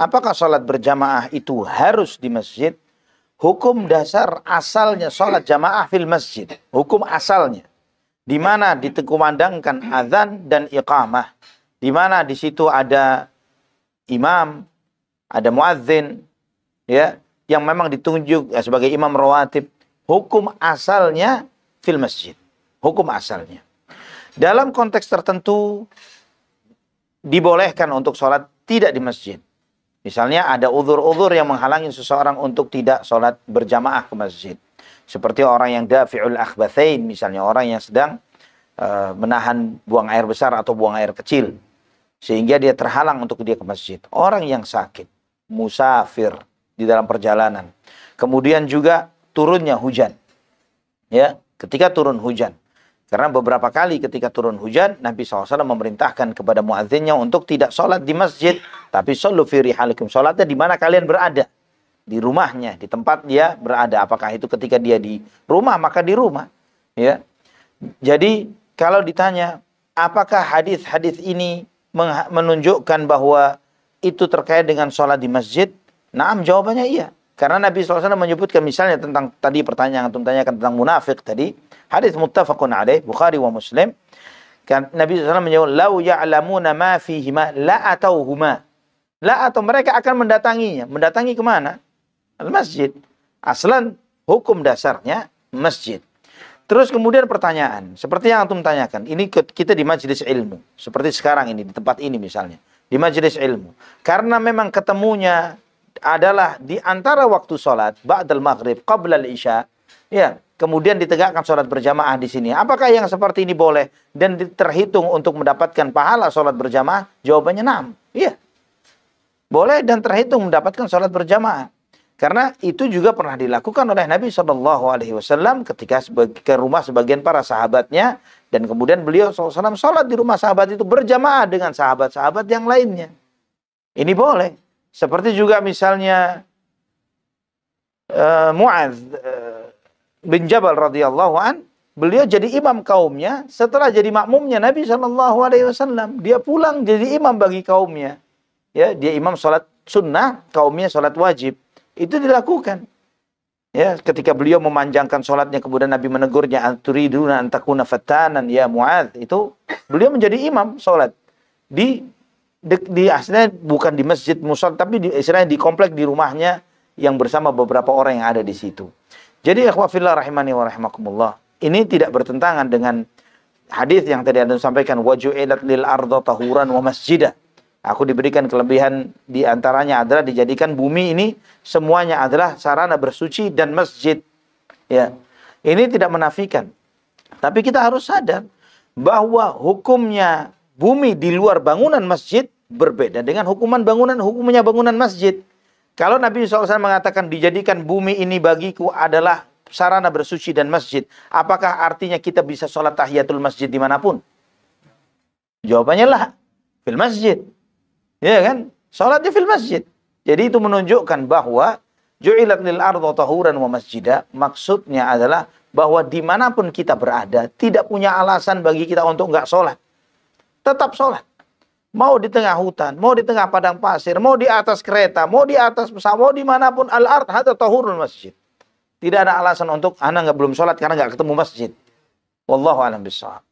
apakah sholat berjamaah itu harus di masjid? Hukum dasar asalnya sholat jamaah fil masjid. Hukum asalnya. Di mana dikumandangkan azan dan iqamah. Di mana di situ ada imam, ada muadzin, ya, yang memang ditunjuk sebagai imam rawatib. Hukum asalnya fil masjid. Hukum asalnya. Dalam konteks tertentu dibolehkan untuk sholat tidak di masjid. Misalnya ada uzur-uzur yang menghalangi seseorang untuk tidak sholat berjamaah ke masjid. Seperti orang yang dafi'ul akhbathain, misalnya orang yang sedang menahan buang air besar atau buang air kecil. Sehingga dia terhalang untuk dia ke masjid. Orang yang sakit, musafir di dalam perjalanan. Kemudian juga turunnya hujan. Ya, ketika turun hujan. Karena beberapa kali ketika turun hujan, Nabi SAW memerintahkan kepada muadzinnya untuk tidak sholat di masjid. Tapi shollu fi rihalikum. Sholatnya di mana kalian berada. Di rumahnya, di tempat dia berada. Apakah itu ketika dia di rumah, maka di rumah. Ya. Jadi, kalau ditanya, apakah hadis-hadis ini menunjukkan bahwa itu terkait dengan sholat di masjid? Naam, jawabannya iya. Karena Nabi SAW menyebutkan misalnya tentang tadi pertanyaan yang tanyakan tentang munafik tadi. Hadis muttafaqun alaih, Bukhari wa Muslim. Kan Nabi SAW menyebut, "Lau ya'lamuna ma fihima la atauhuma." La atau mereka akan mendatanginya. Mendatangi kemana? Al-masjid. Aslan hukum dasarnya masjid. Terus kemudian pertanyaan. Seperti yang antum tanyakan. Ini kita di majelis ilmu. Seperti sekarang ini, di tempat ini misalnya. Di majelis ilmu. Karena memang ketemunya adalah di antara waktu sholat, ba'dal maghrib, qabla al-isya. Ya, kemudian ditegakkan sholat berjamaah di sini. Apakah yang seperti ini boleh dan terhitung untuk mendapatkan pahala sholat berjamaah? Jawabannya na'am. Iya. Boleh dan terhitung mendapatkan sholat berjamaah. Karena itu juga pernah dilakukan oleh Nabi SAW ketika ke rumah sebagian para sahabatnya. Dan kemudian beliau SAW sholat di rumah sahabat itu berjamaah dengan sahabat-sahabat yang lainnya. Ini boleh. Seperti juga misalnya Mu'adz bin Jabal radhiyallahu an, beliau jadi imam kaumnya setelah jadi makmumnya Nabi SAW. Dia pulang jadi imam bagi kaumnya. Ya, dia imam sholat sunnah, kaumnya sholat wajib. Itu dilakukan. Ya, ketika beliau memanjangkan sholatnya, kemudian Nabi menegurnya, "Turiduna an takuna fattanan ya Mu'adz." Itu beliau menjadi imam sholat di aslinya bukan di masjid musol, tapi istilahnya di komplek di rumahnya yang bersama beberapa orang yang ada di situ. Jadi ikhwah fillah rahimani wa rahimakumullah, ini tidak bertentangan dengan hadis yang tadi Anda sampaikan, waju'ilat lil arda tahuran wa masjidah. Aku diberikan kelebihan di antaranya adalah dijadikan bumi ini semuanya adalah sarana bersuci dan masjid. Ya. Ini tidak menafikan. Tapi kita harus sadar bahwa hukumnya bumi di luar bangunan masjid berbeda dengan hukumnya bangunan masjid. Kalau Nabi SAW mengatakan dijadikan bumi ini bagiku adalah sarana bersuci dan masjid, apakah artinya kita bisa sholat tahiyatul masjid dimanapun? Jawabannya lah, fil masjid. Ya kan? Sholatnya fil masjid. Jadi itu menunjukkan bahwa ju'ilat lil arda tahuran wa masjidah, maksudnya adalah bahwa dimanapun kita berada, tidak punya alasan bagi kita untuk enggak sholat. Tetap sholat. Mau di tengah hutan, mau di tengah padang pasir, mau di atas kereta, mau di atas pesawat, mau dimanapun, al-ard hadza tahurul masjid. Tidak ada alasan untuk anak belum sholat karena enggak ketemu masjid. Wallahu a'lam bishawab.